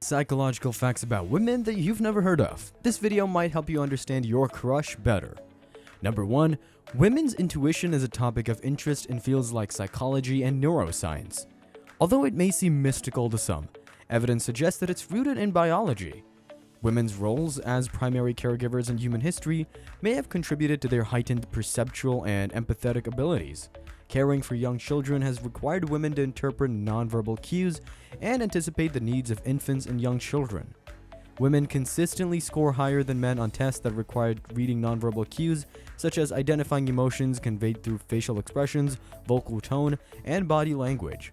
Psychological facts about women that you've never heard of. This video might help you understand your crush better. Number 1. Women's intuition is a topic of interest in fields like psychology and neuroscience. Although it may seem mystical to some, evidence suggests that it's rooted in biology. Women's roles as primary caregivers in human history may have contributed to their heightened perceptual and empathetic abilities. Caring for young children has required women to interpret nonverbal cues and anticipate the needs of infants and young children. Women consistently score higher than men on tests that required reading nonverbal cues, such as identifying emotions conveyed through facial expressions, vocal tone, and body language.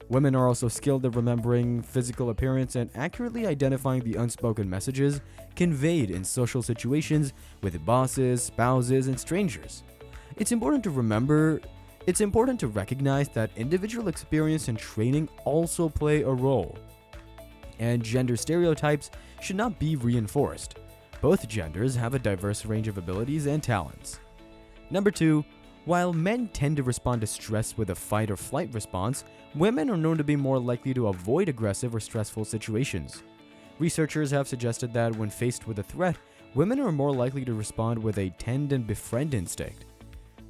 Women are also skilled at remembering physical appearance and accurately identifying the unspoken messages conveyed in social situations with bosses, spouses, and strangers. It's important to recognize that individual experience and training also play a role, and gender stereotypes should not be reinforced. Both genders have a diverse range of abilities and talents. Number 2. While men tend to respond to stress with a fight or flight response, women are known to be more likely to avoid aggressive or stressful situations. Researchers have suggested that when faced with a threat, women are more likely to respond with a tend and befriend instinct,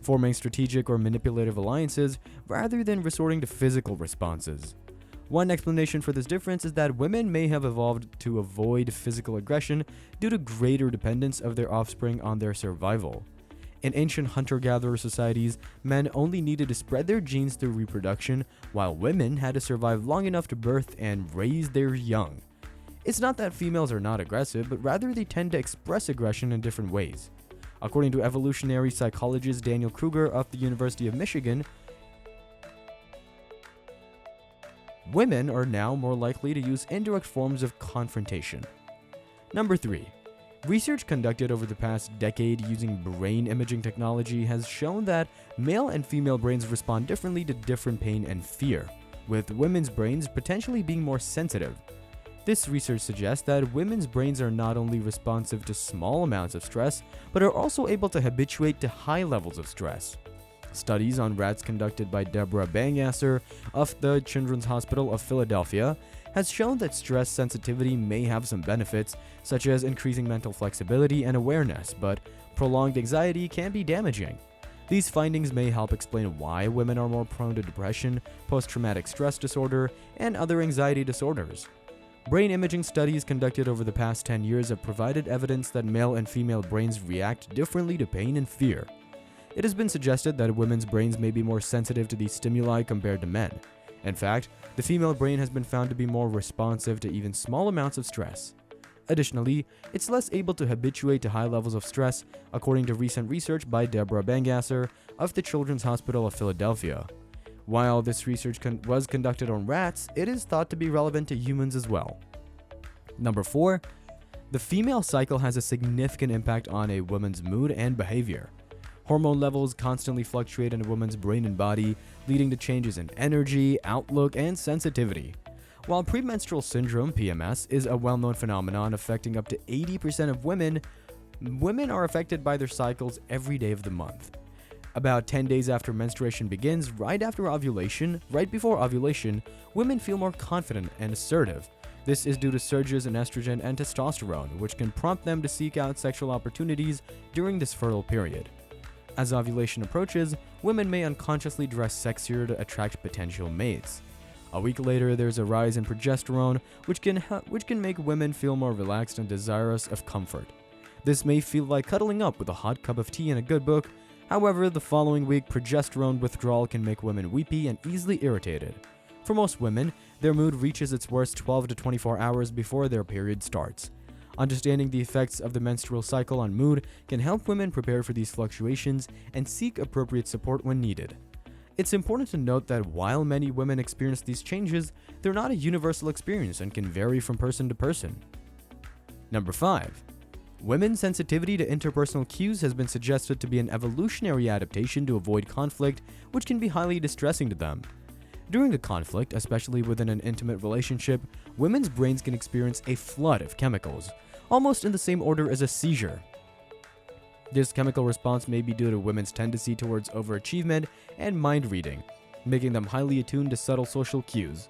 forming strategic or manipulative alliances rather than resorting to physical responses. One explanation for this difference is that women may have evolved to avoid physical aggression due to greater dependence of their offspring on their survival. In ancient hunter-gatherer societies, men only needed to spread their genes through reproduction, while women had to survive long enough to birth and raise their young. It's not that females are not aggressive, but rather they tend to express aggression in different ways. According to evolutionary psychologist Daniel Kruger of the University of Michigan, women are now more likely to use indirect forms of confrontation. Number 3. Research conducted over the past decade using brain imaging technology has shown that male and female brains respond differently to different pain and fear, with women's brains potentially being more sensitive. This research suggests that women's brains are not only responsive to small amounts of stress, but are also able to habituate to high levels of stress. Studies on rats conducted by Deborah Bangasser of the Children's Hospital of Philadelphia has shown that stress sensitivity may have some benefits, such as increasing mental flexibility and awareness, but prolonged anxiety can be damaging. These findings may help explain why women are more prone to depression, post-traumatic stress disorder, and other anxiety disorders. Brain imaging studies conducted over the past 10 years have provided evidence that male and female brains react differently to pain and fear. It has been suggested that women's brains may be more sensitive to these stimuli compared to men. In fact, the female brain has been found to be more responsive to even small amounts of stress. Additionally, it's less able to habituate to high levels of stress, according to recent research by Deborah Bangasser of the Children's Hospital of Philadelphia. While this research was conducted on rats, it is thought to be relevant to humans as well. Number 4. The female cycle has a significant impact on a woman's mood and behavior. Hormone levels constantly fluctuate in a woman's brain and body, leading to changes in energy, outlook, and sensitivity. While premenstrual syndrome, PMS, is a well-known phenomenon affecting up to 80% of women, women are affected by their cycles every day of the month. About 10 days after menstruation begins, right before ovulation, women feel more confident and assertive. This is due to surges in estrogen and testosterone, which can prompt them to seek out sexual opportunities during this fertile period. As ovulation approaches, women may unconsciously dress sexier to attract potential mates. A week later, there's a rise in progesterone, which can make women feel more relaxed and desirous of comfort. This may feel like cuddling up with a hot cup of tea and a good book. However, the following week, progesterone withdrawal can make women weepy and easily irritated. For most women, their mood reaches its worst 12 to 24 hours before their period starts. Understanding the effects of the menstrual cycle on mood can help women prepare for these fluctuations and seek appropriate support when needed. It's important to note that while many women experience these changes, they're not a universal experience and can vary from person to person. Number 5. Women's sensitivity to interpersonal cues has been suggested to be an evolutionary adaptation to avoid conflict, which can be highly distressing to them. During a conflict, especially within an intimate relationship, women's brains can experience a flood of chemicals, almost in the same order as a seizure. This chemical response may be due to women's tendency towards overachievement and mind reading, making them highly attuned to subtle social cues.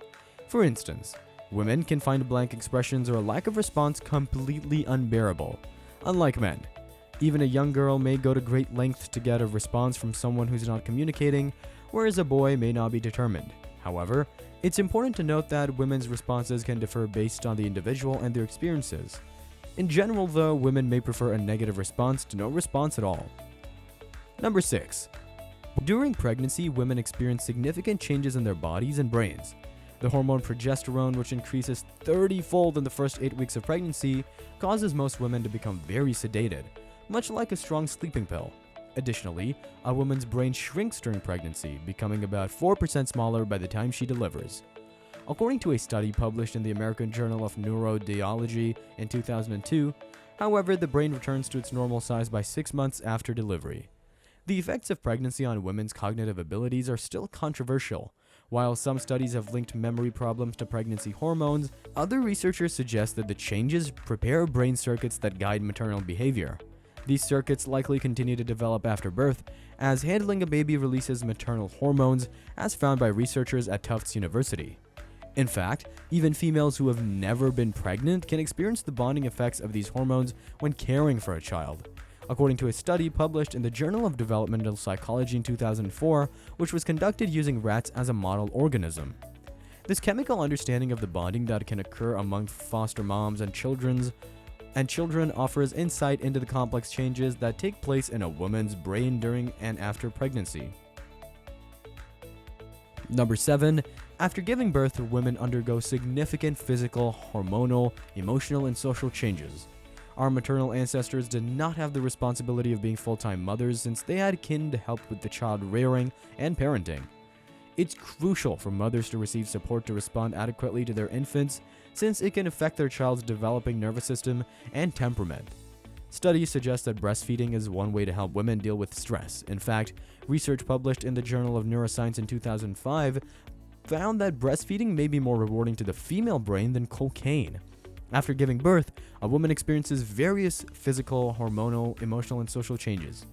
For instance, Women can find blank expressions or a lack of response completely unbearable, unlike men. Even a young girl may go to great lengths to get a response from someone who's not communicating, whereas a boy may not be determined. However, it's important to note that women's responses can differ based on the individual and their experiences. In general, though, women may prefer a negative response to no response at all. Number 6. During pregnancy, women experience significant changes in their bodies and brains. The hormone progesterone, which increases 30-fold in the first 8 weeks of pregnancy, causes most women to become very sedated, much like a strong sleeping pill. Additionally, a woman's brain shrinks during pregnancy, becoming about 4% smaller by the time she delivers. According to a study published in the American Journal of Neurobiology in 2002, however, the brain returns to its normal size by 6 months after delivery. The effects of pregnancy on women's cognitive abilities are still controversial. While some studies have linked memory problems to pregnancy hormones, other researchers suggest that the changes prepare brain circuits that guide maternal behavior. These circuits likely continue to develop after birth, as handling a baby releases maternal hormones, as found by researchers at Tufts University. In fact, even females who have never been pregnant can experience the bonding effects of these hormones when caring for a child. According to a study published in the Journal of Developmental Psychology in 2004, which was conducted using rats as a model organism. This chemical understanding of the bonding that can occur among foster moms and children offers insight into the complex changes that take place in a woman's brain during and after pregnancy. Number 7. After giving birth, women undergo significant physical, hormonal, emotional, and social changes. Our maternal ancestors did not have the responsibility of being full-time mothers since they had kin to help with the child rearing and parenting. It's crucial for mothers to receive support to respond adequately to their infants, since it can affect their child's developing nervous system and temperament. Studies suggest that breastfeeding is one way to help women deal with stress. In fact, research published in the Journal of Neuroscience in 2005 found that breastfeeding may be more rewarding to the female brain than cocaine. After giving birth, a woman experiences various physical, hormonal, emotional, and social changes.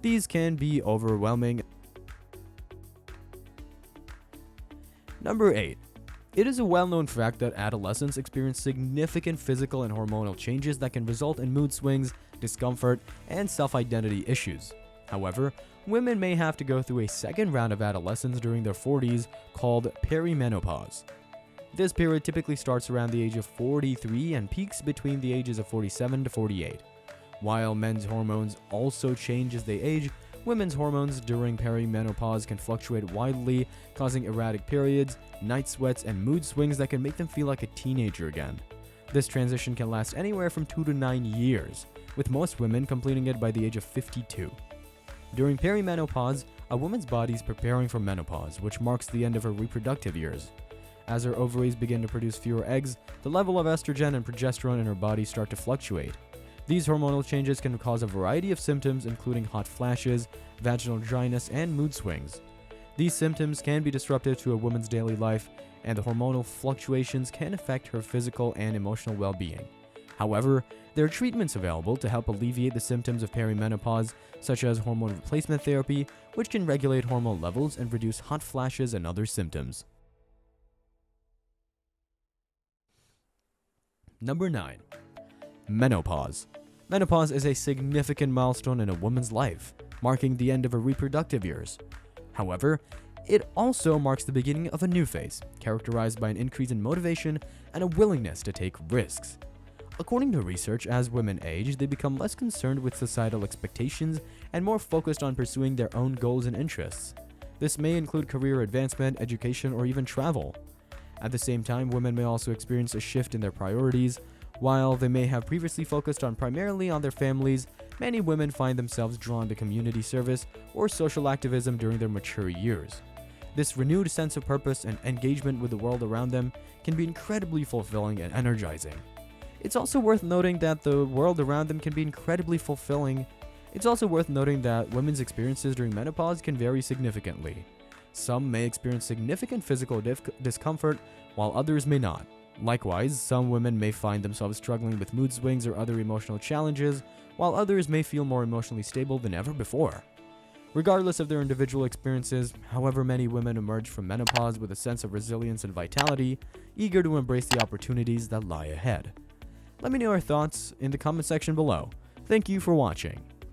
These can be overwhelming. Number 8. It is a well-known fact that adolescents experience significant physical and hormonal changes that can result in mood swings, discomfort, and self-identity issues. However, women may have to go through a second round of adolescence during their 40s called perimenopause. This period typically starts around the age of 43 and peaks between the ages of 47 to 48. While men's hormones also change as they age, women's hormones during perimenopause can fluctuate widely, causing erratic periods, night sweats, and mood swings that can make them feel like a teenager again. This transition can last anywhere from 2 to 9 years, with most women completing it by the age of 52. During perimenopause, a woman's body is preparing for menopause, which marks the end of her reproductive years. As her ovaries begin to produce fewer eggs, the level of estrogen and progesterone in her body start to fluctuate. These hormonal changes can cause a variety of symptoms, including hot flashes, vaginal dryness, and mood swings. These symptoms can be disruptive to a woman's daily life, and the hormonal fluctuations can affect her physical and emotional well-being. However, there are treatments available to help alleviate the symptoms of perimenopause, such as hormone replacement therapy, which can regulate hormone levels and reduce hot flashes and other symptoms. Number 9. Menopause. Menopause is a significant milestone in a woman's life, marking the end of her reproductive years. However, it also marks the beginning of a new phase, characterized by an increase in motivation and a willingness to take risks. According to research, as women age, they become less concerned with societal expectations and more focused on pursuing their own goals and interests. This may include career advancement, education, or even travel. At the same time, women may also experience a shift in their priorities. While they may have previously focused primarily on their families, many women find themselves drawn to community service or social activism during their mature years. This renewed sense of purpose and engagement with the world around them can be incredibly fulfilling and energizing. It's also worth noting that women's experiences during menopause can vary significantly. Some may experience significant physical discomfort, while others may not. Likewise, some women may find themselves struggling with mood swings or other emotional challenges, while others may feel more emotionally stable than ever before. Regardless of their individual experiences, however many women emerge from menopause with a sense of resilience and vitality, eager to embrace the opportunities that lie ahead. Let me know your thoughts in the comment section below. Thank you for watching.